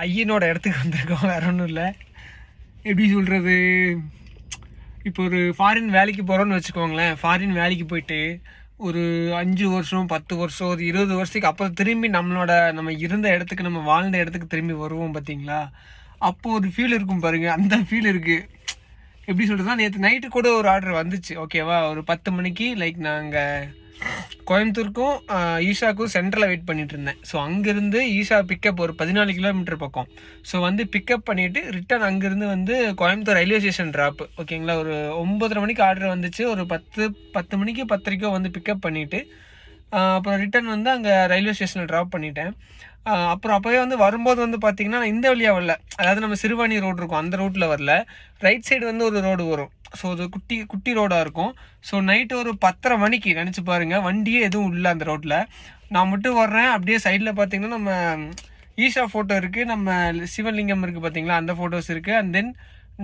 ஐயனோட இடத்துக்கு வந்திருக்கோம். வேற ஒன்றும் இல்லை. எப்படி சொல்கிறது, இப்போ ஒரு ஃபாரின் வேலைக்கு போகிறோன்னு வச்சுக்கோங்களேன். ஃபாரின் வேலைக்கு போயிட்டு ஒரு 5 வருஷம் 10 வருஷம் ஒரு 20 வருஷத்துக்கு அப்புறம் திரும்பி நம்ம இருந்த இடத்துக்கு, நம்ம வாழ்ந்த இடத்துக்கு திரும்பி வருவோம் பார்த்தீங்களா? அப்போது ஒரு ஃபீல் இருக்கும் பாருங்கள். அந்த ஃபீல் இருக்குது. எப்படி சொல்கிறதுனா, நேற்று நைட்டு கூட ஒரு ஆர்டர் வந்துச்சு. ஓகேவா, ஒரு 10 மணிக்கு லைக் நாங்கள் கோயம்புத்தூருக்கும் ஈஷாவுக்கும் சென்டரில் வெயிட் பண்ணிட்டு இருந்தேன். ஸோ அங்கேருந்து ஈஷா பிக்கப் ஒரு 14 கிலோமீட்டர் பக்கம். ஸோ வந்து பிக்கப் பண்ணிவிட்டு ரிட்டன் அங்கேருந்து வந்து கோயம்புத்தூர் ரயில்வே ஸ்டேஷன் ட்ராப்பு. ஓகேங்களா, ஒரு 9:30 மணிக்கு ஆர்டர் வந்துச்சு. ஒரு 10 மணிக்கு 10:30 வந்து பிக்கப் பண்ணிவிட்டு அப்புறம் ரிட்டன் வந்து அங்கே ரயில்வே ஸ்டேஷனில் ட்ராப் பண்ணிட்டேன். அப்புறம் அப்போவே வந்து வரும்போது வந்து பார்த்திங்கன்னா நான் இந்த வழியாக வரல. அதாவது நம்ம சிறுவாணி ரோடு இருக்கும், அந்த ரோட்டில் வரல. ரைட் சைடு வந்து ஒரு ரோடு வரும். ஸோ அது குட்டி ரோடாக இருக்கும். ஸோ நைட்டு ஒரு 10:30 மணிக்கு நினச்சி பாருங்கள், வண்டியே எதுவும் இல்லை அந்த ரோட்டில். நான் மட்டும் வர்றேன். அப்படியே சைடில் பார்த்திங்கன்னா நம்ம ஈஷா ஃபோட்டோ இருக்குது, நம்ம சிவலிங்கம் இருக்குது பார்த்தீங்களா, அந்த ஃபோட்டோஸ் இருக்குது. அண்ட் தென்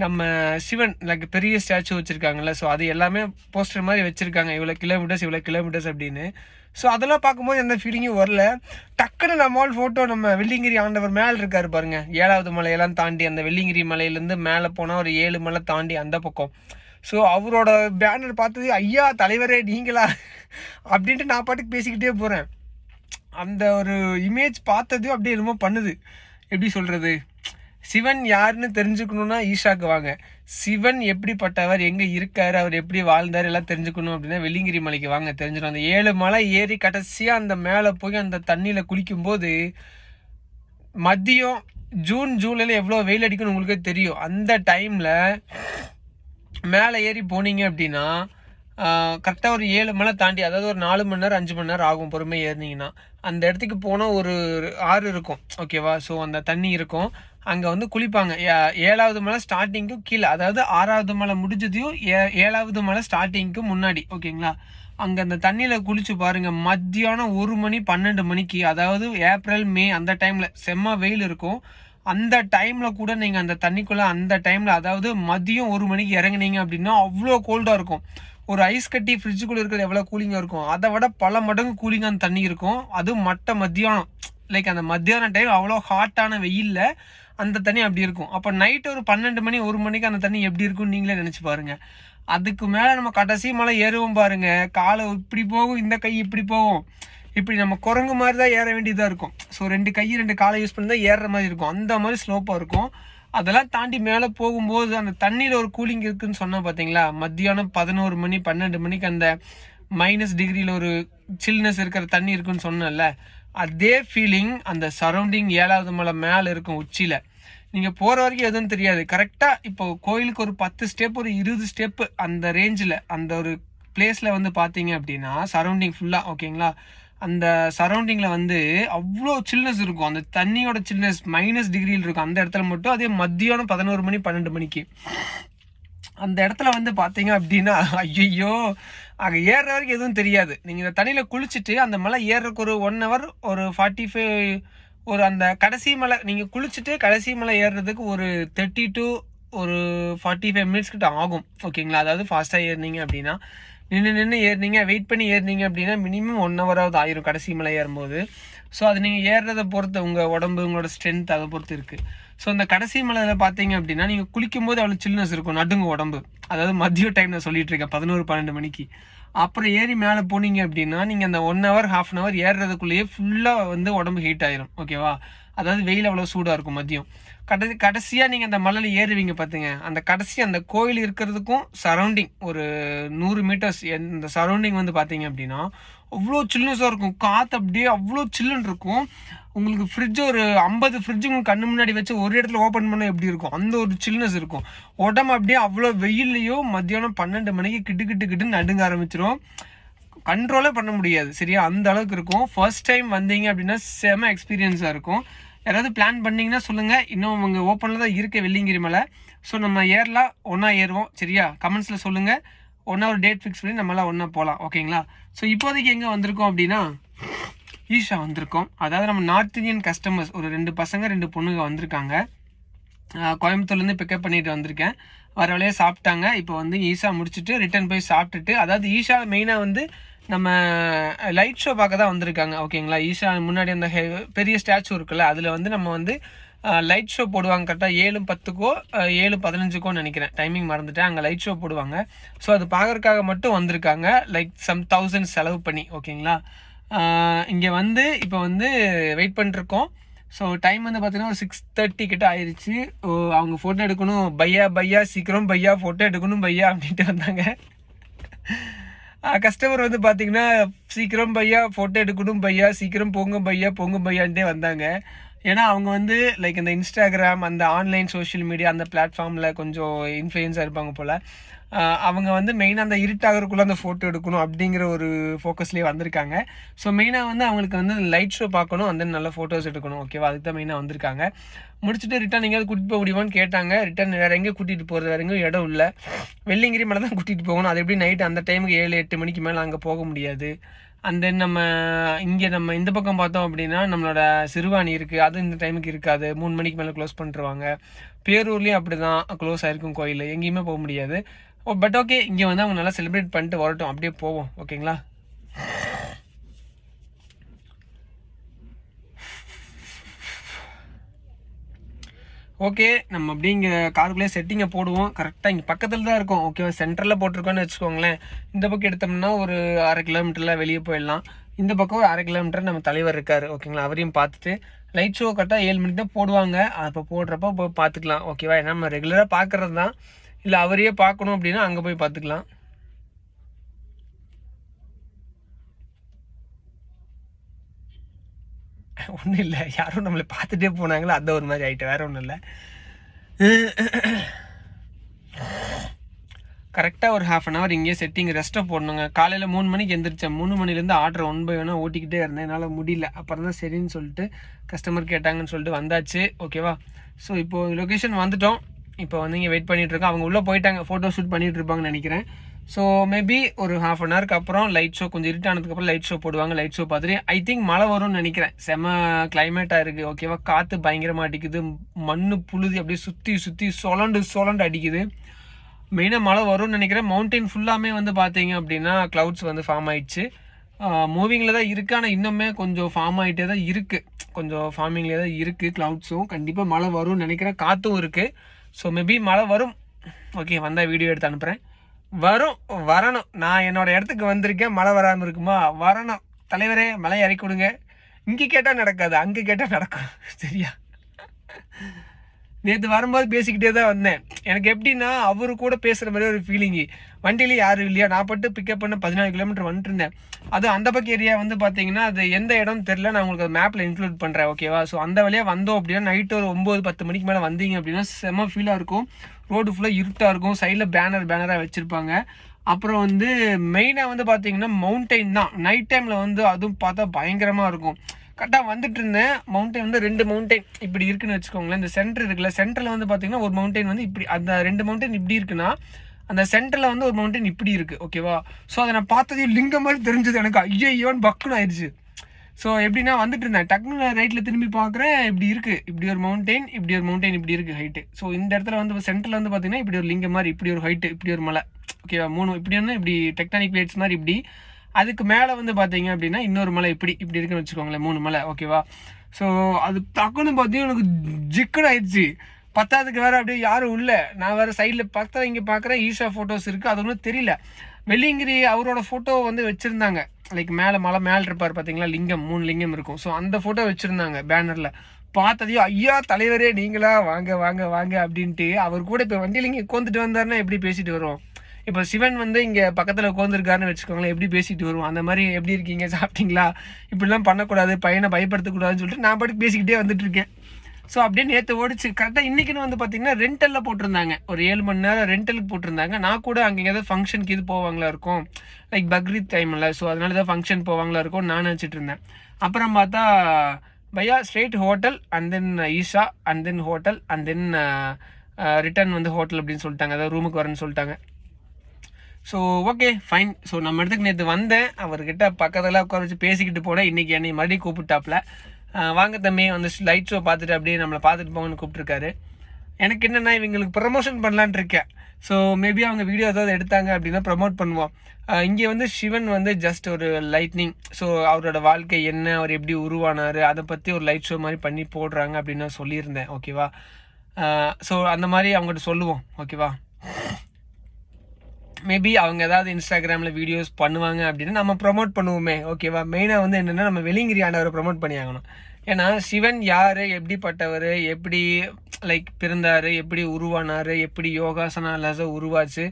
நம்ம சிவன் லைக் பெரிய ஸ்டாச்சு வச்சுருக்காங்கல்ல, ஸோ அது எல்லாமே போஸ்டர் மாதிரி வச்சுருக்காங்க, இவ்வளோ கிலோமீட்டர்ஸ் அப்படின்னு. ஸோ அதெல்லாம் பார்க்கும்போது எந்த ஃபீலிங்கும் வரல. டக்குன்னு நம்மால் ஃபோட்டோ நம்ம வெள்ளிங்கிரி ஆண்டவர் மேலே இருக்கார் பாருங்கள். 7வது மலையெல்லாம் தாண்டி அந்த வெள்ளிங்கிரி மலையிலேருந்து மேலே போனால் ஒரு 7 மலை தாண்டி அந்த பக்கம். ஸோ அவரோட பேனர் பார்த்தது, ஐயா தலைவரே நீங்களா அப்படின்ட்டு நான் பாட்டுக்கு பேசிக்கிட்டே போகிறேன். அந்த ஒரு இமேஜ் பார்த்தது அப்படியே என்னமோ பண்ணுது. எப்படி சொல்கிறது, சிவன் யாருன்னு தெரிஞ்சுக்கணுன்னா ஈஷாக்கு வாங்க. சிவன் எப்படிப்பட்டவர், எங்கே இருக்கார், அவர் எப்படி வாழ்ந்தார் எல்லாம் தெரிஞ்சுக்கணும் அப்படின்னா வெள்ளிங்கிரி மலைக்கு வாங்க, தெரிஞ்சிடும். அந்த 7 மலை ஏறி கடைசியாக அந்த மேலே போய் அந்த தண்ணியில் குளிக்கும்போது மதியம் ஜூலையில் எவ்வளோ வெயில் அடிக்கும்னு உங்களுக்கே தெரியும். அந்த டைமில் மேலே ஏறி போனீங்க அப்படின்னா கரெக்டாக ஒரு 7 மலை தாண்டி, அதாவது ஒரு 4 மணி நேரம் 5 மணி நேரம் ஆகும் பொறுமையாக ஏறினீங்கன்னா. அந்த இடத்துக்கு போனால் ஒரு ஆறு இருக்கும். ஓகேவா, ஸோ அந்த தண்ணி இருக்கும். அங்கே வந்து குளிப்பாங்க. 7வது மலை ஸ்டார்டிங்க்கும் கீழே, அதாவது 6வது மலை முடிஞ்சதையும் 7வது மலை ஸ்டார்டிங்க்கு முன்னாடி. ஓகேங்களா, அங்கே அந்த தண்ணியில் குளிச்சு பாருங்கள். மத்தியானம் 1 மணி 12 மணிக்கு, அதாவது ஏப்ரல் மே அந்த டைமில் செம்ம வெயில் இருக்கும். அந்த டைமில் கூட நீங்கள் அந்த தண்ணிக்குள்ளே அந்த டைமில், அதாவது மதியம் 1 மணிக்கு இறங்குனீங்க அப்படின்னா அவ்வளோ கோல்டாக இருக்கும். ஒரு ஐஸ் கட்டி ஃப்ரிட்ஜுக்குள்ளே இருக்கிறது எவ்வளோ கூலிங்காக இருக்கும், அதை விட பல மடங்கு கூலிங்காக அந்த தண்ணி இருக்கும். அதுவும் மத்தியானம் லைக் அந்த மத்தியான டைம் அவ்வளோ ஹாட்டான வெயிலில் அந்த தண்ணி அப்படி இருக்கும். அப்போ நைட்டு ஒரு 12 மணி 1 மணிக்கு அந்த தண்ணி எப்படி இருக்குன்னு நீங்களே நினச்சி பாருங்கள். அதுக்கு மேலே நம்ம கடைசி மலை ஏறுவோம் பாருங்கள். காலை இப்படி போகும், இந்த கை இப்படி போகும். இப்படி நம்ம குரங்கு மாதிரி தான் ஏற வேண்டியதாக இருக்கும். ஸோ 2 கை 2 காலை யூஸ் பண்ணி தான் ஏறுற மாதிரி இருக்கும். அந்த மாதிரி ஸ்லோப்பாக இருக்கும். அதெல்லாம் தாண்டி மேலே போகும்போது அந்த தண்ணியில் ஒரு கூலிங் இருக்குதுன்னு சொன்னால் பார்த்தீங்களா, மத்தியானம் 11 மணி 12 மணிக்கு அந்த -டிகிரியில் ஒரு சில்னஸ் இருக்கிற தண்ணி இருக்குன்னு சொன்னேன்ல, அதே ஃபீலிங் அந்த சரௌண்டிங் 7வது மலை மேலே இருக்கும் உச்சியில். நீங்கள் போகிற வரைக்கும் எதுவும் தெரியாது. கரெக்டாக இப்போ கோயிலுக்கு ஒரு 10 ஸ்டெப் ஒரு 20 ஸ்டெப்பு அந்த ரேஞ்சில் அந்த ஒரு பிளேஸில் வந்து பார்த்தீங்க அப்படின்னா சரௌண்டிங் ஃபுல்லாக. ஓகேங்களா, அந்த சரௌண்டிங்கில் வந்து அவ்வளோ சில்னஸ் இருக்கும். அந்த தண்ணியோட சில்னஸ் -டிகிரியில் இருக்கும் அந்த இடத்துல மட்டும். அதே மத்தியானம் 11 மணி 12 மணிக்கு அந்த இடத்துல வந்து பார்த்தீங்க அப்படின்னா ஐயோ, அங்கே ஏறுற வரைக்கும் எதுவும் தெரியாது. நீங்கள் இந்த தண்ணியில் குளிச்சுட்டு அந்த மலை ஏறுறதுக்கு ஒரு 1 hour ஒரு 45 ஒரு அந்த கடைசி மலை நீங்கள் குளிச்சுட்டு கடைசி மலை ஏறுறதுக்கு ஒரு 30 to ஒரு 45 மினிட்ஸ் கிட்ட ஆகும். ஓகேங்களா, அதாவது ஃபாஸ்ட்டாக ஏறினீங்க அப்படின்னா, நின்று ஏறினீங்க வெயிட் பண்ணி ஏறினீங்க அப்படின்னா மினிமம் 1 hour ஆயிரும் கடைசி மலை ஏறும்போது. ஸோ அது நீங்கள் ஏறுறதை பொறுத்து உங்கள் உடம்பு உங்களோட ஸ்ட்ரென்த் அதை பொறுத்து இருக்குது. ஸோ அந்த கடைசி மலையில் பார்த்தீங்க அப்படின்னா நீங்கள் குளிக்கும் போது அவ்வளோ சில்னஸ் இருக்கும், நடுங்க உடம்பு. அதாவது மதிய டைம் நான் சொல்லிட்டு இருக்கேன் 11-12 மணிக்கு. அப்புறம் ஏறி மேலே போனீங்க அப்படின்னா நீங்கள் அந்த 1 hour 1/2 hour ஏறுறதுக்குள்ளேயே ஃபுல்லாக வந்து உடம்பு ஹீட் ஆயிரும். ஓகேவா, அதாவது வெயில் அவ்வளோ சூடாக இருக்கும் மதியம். கடைசியாக நீங்கள் அந்த மலையில் ஏறுவீங்க பார்த்துங்க. அந்த கடைசி அந்த கோயில் இருக்கிறதுக்கும் சரௌண்டிங் ஒரு 100 மீட்டர்ஸ் இந்த சரௌண்டிங் வந்து பார்த்தீங்க அப்படின்னா அவ்வளோ சில்னஸாக இருக்கும். காற்று அப்படியே அவ்வளோ சில்லுன்னு இருக்கும். உங்களுக்கு ஃப்ரிட்ஜ் ஒரு 50 ஃப்ரிட்ஜு உங்களுக்கு கண்ணு முன்னாடி வச்சு ஒரு இடத்துல ஓப்பன் பண்ணால் எப்படி இருக்கும், அந்த ஒரு சில்னஸ் இருக்கும். உடம்பு அப்படியே அவ்வளோ வெயில்லையும் மத்தியானம் 12 மணிக்கு கிட்டுன்னு நடுங்க ஆரம்பிச்சிடும். கண்ட்ரோலே பண்ண முடியாது. சரியா, அந்த அளவுக்கு இருக்கும். ஃபர்ஸ்ட் டைம் வந்தீங்க அப்படின்னா செம எக்ஸ்பீரியன்ஸாக இருக்கும். யாராவது பிளான் பண்ணிங்கன்னா சொல்லுங்கள். இன்னும் உங்கள் ஓப்பனில் தான் இருக்க வெள்ளிங்கிரி மலை. ஸோ நம்ம ஏறலாம், ஒன்றா ஏறுவோம். சரியா, கமெண்ட்ஸில் சொல்லுங்கள். ஒன்றா ஒரு டேட் ஃபிக்ஸ் பண்ணி நம்மளாம் ஒன்றா போகலாம். ஓகேங்களா, ஸோ இப்போதைக்கு எங்கே வந்திருக்கோம் அப்படின்னா ஈஷா வந்திருக்கோம். அதாவது நம்ம நார்த் இந்தியன் கஸ்டமர்ஸ் ஒரு 2 பசங்க 2 பொண்ணுங்க வந்திருக்காங்க. கோயம்புத்தூர்லேருந்து பிக்கப் பண்ணிட்டு வந்திருக்கேன். வர வழியாக சாப்பிட்டாங்க. இப்போ வந்து ஈஷா முடிச்சுட்டு ரிட்டர்ன் போய் சாப்பிட்டுட்டு, அதாவது ஈஷா மெயினாக வந்து நம்ம லைட் ஷோ பார்க்க தான் வந்திருக்காங்க. ஓகேங்களா, ஈஷா முன்னாடி அந்த பெரிய ஸ்டாச்சு இருக்குல்ல, அதில் வந்து நம்ம வந்து லைட் ஷோ போடுவாங்க கரெக்டாக 7:10க்கோ 7:15க்கோ நினைக்கிறேன், டைமிங் மறந்துட்டேன். அங்கே லைட் ஷோ போடுவாங்க. ஸோ அது பார்க்குறதுக்காக மட்டும் வந்திருக்காங்க, லைக் சம் 1000 செலவு பண்ணி. ஓகேங்களா, இங்கே வந்து இப்போ வந்து வெயிட் பண்ணிருக்கோம். ஸோ டைம் வந்து பார்த்தீங்கன்னா ஒரு 6:30 கிட்ட ஆயிடுச்சு. அவங்க ஃபோட்டோ எடுக்கணும், பையா சீக்கிரம் பையா ஃபோட்டோ எடுக்கணும் பையா அப்படின்ட்டு வந்தாங்க. கஸ்டமர் வந்து பார்த்தீங்கன்னா சீக்கிரம் பையா ஃபோட்டோ எடுக்கணும் பையா, சீக்கிரம் போங்க பையான்ட்டே வந்தாங்க. ஏன்னா அவங்க வந்து லைக் இந்த இன்ஸ்டாகிராம் அந்த ஆன்லைன் சோஷியல் மீடியா அந்த பிளாட்ஃபார்மில் கொஞ்சம் இன்ஃப்ளூயன்ஸாக இருப்பாங்க போல். அவங்க வந்து மெயினாக அந்த இருட்டாகிறதுக்குள்ளே அந்த ஃபோட்டோ எடுக்கணும் அப்படிங்கிற ஒரு ஃபோக்கஸ்லேயே வந்திருக்காங்க. ஸோ மெயினாக வந்து அவங்களுக்கு வந்து லைட் ஷோ பார்க்கணும், அந்த நல்ல ஃபோட்டோஸ் எடுக்கணும். ஓகேவா, அதுக்கு தான் மெயினாக வந்திருக்காங்க. முடிச்சுட்டு ரிட்டன் எங்கேயாவது கூட்டிகிட்டு போக முடியுமான்னு கேட்டாங்க. ரிட்டன் வேறு எங்கேயும் கூட்டிகிட்டு போகிறது, வேறு எங்கேயும் இடம் இல்லை. வெள்ளிங்கிரி மேலே தான் கூட்டிகிட்டு போகணும். அது எப்படி நைட்டு அந்த டைமுக்கு 7-8 மணிக்கு மேலே அங்கே போக முடியாது. அண்ட் தென் நம்ம இந்த பக்கம் பார்த்தோம் அப்படின்னா நம்மளோட சிறுவாணி இருக்குது, அது இந்த டைமுக்கு இருக்காது. 3 மணிக்கு மேலே க்ளோஸ் பண்ணிருவாங்க. பேரூர்லேயும் அப்படி தான் க்ளோஸ் ஆகிருக்கும் கோயில், எங்கேயுமே போக முடியாது. பட் ஓகே, இங்கே வந்து அவங்க நல்லா செலிப்ரேட் பண்ணிட்டு வரட்டும், அப்படியே போவோம். ஓகேங்களா, ஓகே. நம்ம அப்படியே இங்கே காருக்குள்ளே செட்டிங்கை போடுவோம். கரெக்டாக இங்கே பக்கத்தில் தான் இருக்கும். ஓகேவா, சென்டரில் போட்டிருக்கோன்னு வச்சுக்கோங்களேன். இந்த பக்கம் எடுத்தோம்னா ஒரு 1/2 கிலோமீட்டரில் வெளியே போயிடலாம். இந்த பக்கம் ஒரு 1/2 கிலோமீட்டர் நம்ம தலைவர் இருக்கார். ஓகேங்களா, அவரையும் பார்த்துட்டு லைட் ஷோ கரெக்டாக 7 மணிக்கு தான் போடுவாங்க. அப்போ போடுறப்போ போய் பார்த்துக்கலாம். ஓகேவா, ஏன்னா நம்ம ரெகுலராக பார்க்குறது தான். இல்லை அவரையே பார்க்கணும் அப்படின்னா அங்கே போய் பார்த்துக்கலாம். ஒன்றும் இல்லை, யாரும் நம்மளை பார்த்துட்டே போனாங்களோ அந்த ஒரு மாதிரி ஆகிட்டு, வேறு ஒன்றும் இல்லை. கரெக்டாக ஒரு 1/2 hour இங்கேயே செட்டிங் ரெஸ்ட்டை போடணுங்க. காலையில் 3 மணிக்கு எந்திரிச்சேன். 3 மணிலேருந்து ஆர்டர் 1 by 1 ஓட்டிக்கிட்டே இருந்தேன், என்னால் முடியல. அப்புறம் தான் சரின்னு சொல்லிட்டு கஸ்டமர் கேட்டாங்கன்னு சொல்லிட்டு வந்தாச்சு. ஓகேவா, ஸோ இப்போது லொக்கேஷன் வந்துட்டோம். இப்போ வந்து இங்கே வெயிட் பண்ணிகிட்ருக்கோம். அவங்க உள்ளே போயிட்டாங்க, ஃபோட்டோ ஷூட் பண்ணிகிட்டு இருப்பாங்கன்னு நினைக்கிறேன். ஸோ மேபி ஒரு 1/2 hourக்கு அப்புறம் லைட் ஷோ, கொஞ்சம் இருட்டானதுக்கப்புறம் லைட் ஷோ போடுவாங்க. லைட் ஷோ பார்த்துட்டு ஐ திங்க் மழை வரும்னு நினைக்கிறேன். செம கிளைமேட்டாக இருக்குது. ஓகேவா, காற்று பயங்கரமாக அடிக்குது, மண் புழுதி அப்படியே சுற்றி சொலண்டு அடிக்குது. மெயினாக மழை வரும்னு நினைக்கிறேன். மவுண்டெயின் ஃபுல்லாமே வந்து பார்த்தீங்க அப்படின்னா க்ளவுட்ஸ் வந்து ஃபார்ம் ஆயிடுச்சு. மூவிங்கில் தான் இருக்குது, ஆனால் இன்னுமே கொஞ்சம் ஃபார்ம் ஆகிட்டே தான் இருக்குது. கொஞ்சம் ஃபார்மிங்லேயே தான் இருக்குது க்ளவுட்ஸும். கண்டிப்பாக மழை வரும்னு நினைக்கிறேன், காற்றும் இருக்குது. ஸோ மேபி மழை வரும். ஓகே, வந்தால் வீடியோ எடுத்து அனுப்புகிறேன். வரணும். நான் என்னோடய இடத்துக்கு வந்திருக்கேன், மழை வராமல் இருக்குமா? வரணும். தலைவரே மழை இறக்கி கொடுங்க. இங்கே கேட்டால் நடக்காது, அங்கே கேட்டால் நடக்கும். சரியா, நேற்று வரும்போது பேசிக்கிட்டே தான் வந்தேன். எனக்கு எப்படின்னா அவரு கூட பேசுகிற மாதிரி ஒரு ஃபீலிங்கு. வண்டியிலே யாரும் இல்லையா, நான் பட்டு பிக்கப் பண்ண 14 கிலோமீட்டர் வந்துட்டு இருந்தேன். அது அந்த பக்கம் ஏரியா வந்து பார்த்தீங்கன்னா அது எந்த இடம்னு தெரில, நான் உங்களுக்கு மேப்பில் இன்க்ளூட் பண்ணுறேன். ஓகேவா, ஸோ அந்த வழியாக வந்தோம் அப்படின்னா நைட்டு ஒரு 9-10 மணிக்கு மேலே வந்தீங்க அப்படின்னா செம்ம ஃபீலாக இருக்கும். ரோடு ஃபுல்லாக இருட்டாக இருக்கும், சைடில் பேனராக வச்சுருப்பாங்க. அப்புறம் வந்து மெயினாக வந்து பார்த்தீங்கன்னா மவுண்டெயின் தான். நைட் டைமில் வந்து அதுவும் பார்த்தா பயங்கரமாக இருக்கும். கரெக்டாக வந்துட்டு இருந்தேன். மவுண்டெயின் வந்து 2 மவுண்டெயின் இப்படி இருக்குன்னு வச்சுக்கோங்களேன். இந்த சென்டர் இருக்குல்ல, சென்டரில் வந்து பார்த்தீங்கன்னா ஒரு மவுண்டெயின் வந்து இப்படி, அந்த 2 மவுண்டெயின் இப்படி இருக்குன்னா அந்த சென்டரில் வந்து ஒரு மவுண்டெயின் இப்படி இருக்குது. ஓகேவா, ஸோ அதை நான் பார்த்ததையும் லிங்கம் மாதிரி தெரிஞ்சது எனக்கு. ஐயோன்னு பக்குன்னு ஆயிடுச்சு. ஸோ எப்படின்னா வந்துட்டு இருந்தேன், டக்குன்னு ரைட்டில் திரும்பி பார்க்குறேன், இப்படி இருக்குது, இப்படி ஒரு மவுண்டெயின் இப்படி இருக்குது ஹைட்டு. ஸோ இந்த இடத்துல வந்து சென்டரில் வந்து பார்த்தீங்கன்னா இப்படி ஒரு லிங்கம் மாதிரி, இப்படி ஒரு ஹைட்டு, இப்படி ஒரு மலை. ஓகேவா, 3 இப்படி ஒன்று இப்படி டெக்டானிக் பிளேட்ஸ் மாதிரி இப்படி. அதுக்கு மேலே வந்து பார்த்தீங்க அப்படின்னா இன்னொரு மலை இப்படி இருக்குன்னு வச்சுக்கோங்களேன், 3 மலை. ஓகேவா, ஸோ அது டக்குன்னு பார்த்தீங்கன்னா எனக்கு ஜிக்குன்னு ஆயிடுச்சு. பத்தாவதுக்கு வேறு அப்படியே யாரும் இல்லை. நான் வேறு சைடில் பார்த்தா இங்கே பார்க்குறேன் ஈஷா ஃபோட்டோஸ் இருக்குது, அது ஒன்றும் தெரியல. வெள்ளிங்கிரி அவரோட ஃபோட்டோ வந்து வச்சுருந்தாங்க. லைக் மலை மேலே இருப்பார் பார்த்தீங்களா, லிங்கம், 3 லிங்கம் இருக்கும். ஸோ அந்த ஃபோட்டோ வச்சுருந்தாங்க பேனரில். பார்த்ததையும் ஐயா தலைவரே நீங்களா, வாங்க வாங்க வாங்க அப்படின்ட்டு அவர் கூட இப்போ வண்டியில் இங்கே உட்காந்துட்டு வந்தாருன்னா எப்படி பேசிட்டு வருவோம். இப்போ சிவன் வந்து இங்கே பக்கத்தில் உட்காந்துருக்காருன்னு வச்சுக்கோங்களேன், எப்படி பேசிட்டு வருவோம். அந்த மாதிரி எப்படி இருக்கீங்க, சாப்பிட்டீங்களா, இப்படிலாம் பண்ணக்கூடாது, பையனை பயப்படுத்தக்கூடாதுன்னு சொல்லிட்டு நான் பாட்டுக்கு பேசிக்கிட்டே வந்துட்டு இருக்கேன். ஸோ அப்படியே நேற்று ஓடிச்சு. கரெக்டாக இன்றைக்கின்னு வந்து பார்த்தீங்கன்னா ரெண்டலில் போட்டிருந்தாங்க, ஒரு 7 மணி நேரம் ரெண்டலுக்கு போட்டிருந்தாங்க. நான் கூட அங்கே ஏதாவது ஃபங்க்ஷனுக்கு இது போவாங்களா இருக்கும், லைக் பக்ரீத் டைமில். ஸோ அதனால தான் ஃபங்க்ஷன் போவாங்களா இருக்கும் நான் நினச்சிட்டு இருந்தேன். அப்புறம் பார்த்தா பையா straight hotel and then Isha and then hotel and then return வந்து ஹோட்டல் அப்படின்னு சொல்லிட்டாங்க, அதாவது ரூமுக்கு வரேன்னு சொல்லிட்டாங்க. So okay fine. ஸோ நம்ம இடத்துக்கு நேற்று வந்தேன், அவர்கிட்ட பக்கத்தில் உட்கார வச்சு பேசிக்கிட்டு போனேன். இன்றைக்கி என்னை மறுபடியும் கூப்பிட்டாப்புல, வாங்க தம்பி வந்து லைட் ஷோ பார்த்துட்டு அப்படியே நம்மளை பார்த்துட்டு போங்கன்னு கூப்பிட்ருக்காரு. எனக்கு என்னென்னா இவங்களுக்கு ப்ரமோஷன் பண்ணலான் இருக்கேன். ஸோ மேபி அவங்க வீடியோ ஏதாவது எடுத்தாங்க அப்படின்னா ப்ரமோட் பண்ணுவோம். இங்கே வந்து சிவன் வந்து ஜஸ்ட் ஒரு லைட்னிங், ஸோ அவரோட வாழ்க்கை என்ன, அவர் எப்படி உருவானார், அதை பற்றி ஒரு லைட் ஷோ மாதிரி பண்ணி போடுறாங்க அப்படின்னு நான் சொல்லியிருந்தேன். ஓகேவா? ஸோ அந்த மாதிரி அவங்ககிட்ட சொல்லுவோம். ஓகேவா? மேபி அவங்க ஏதாவது இன்ஸ்டாகிராமில் வீடியோஸ் பண்ணுவாங்க அப்படின்னா நம்ம ப்ரொமோட் பண்ணுவோமே. ஓகேவா? மெயினாக வந்து என்னென்னா நம்ம வெள்ளிங்கிரி ஆண்டவரை ப்ரொமோட் பண்ணி ஆகணும். ஏன்னா சிவன் யார், எப்படிப்பட்டவர், எப்படி லைக் பிறந்தார், எப்படி உருவானார், எப்படி யோகாசனாலாச உருவாச்சு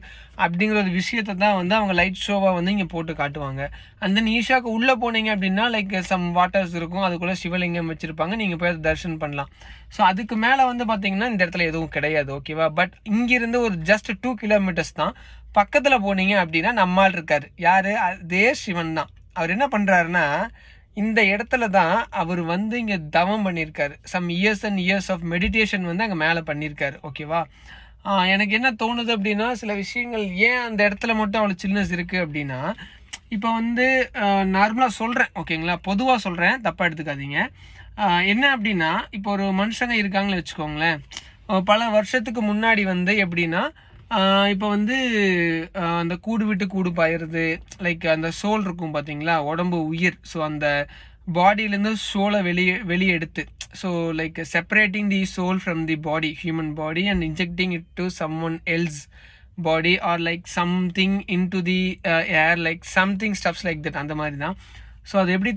அப்படிங்கிற ஒரு விஷயத்தை தான் வந்து அவங்க லைட் ஷோவாக வந்து இங்கே போட்டு காட்டுவாங்க. அந்த ஈஷாவுக்கு உள்ளே போனீங்க அப்படின்னா லைக் சம் வாட்டர்ஸ் இருக்கும், அதுக்குள்ளே சிவலிங்கம் வச்சுருப்பாங்க, நீங்கள் போய் அதை தரிசனம் பண்ணலாம். ஸோ அதுக்கு மேலே வந்து பார்த்தீங்கன்னா இந்த இடத்துல எதுவும் கிடையாது. ஓகேவா? பட் இங்கிருந்து ஒரு ஜஸ்ட் 2 கிலோமீட்டர்ஸ் தான். பக்கத்தில் போனீங்க அப்படின்னா நம்மால் இருக்கார். யார்? அதே சிவன் தான். அவர் என்ன பண்ணுறாருன்னா இந்த இடத்துல தான் அவர் வந்து இங்கே தவம் பண்ணியிருக்காரு. Some years and years of meditation வந்து அங்கே மேலே பண்ணியிருக்காரு. ஓகேவா? எனக்கு என்ன தோணுது அப்படின்னா சில விஷயங்கள் ஏன் அந்த இடத்துல மட்டும் அவ்வளோ சில்னஸ் இருக்குது அப்படின்னா, இப்போ வந்து நார்மலாக சொல்கிறேன். ஓகேங்களா? பொதுவாக சொல்கிறேன், தப்பாக எடுத்துக்காதீங்க. என்ன அப்படின்னா இப்போ ஒரு மனுஷங்க இருக்காங்கன்னு வச்சுக்கோங்களேன். பல வருஷத்துக்கு முன்னாடி வந்து எப்படின்னா இப்போ வந்து அந்த கூடு விட்டு கூடு பாயிறது, லைக் அந்த சோல் இருக்கும் பார்த்தீங்களா, உடம்பு உயிர். ஸோ அந்த பாடியிலேருந்து சோலை வெளியே எடுத்து, so like separating the soul from the body, human body, and injecting it to someone else body or like something into the air, like something stuffs like that. அந்த மாதிரி தான். So அது எப்படி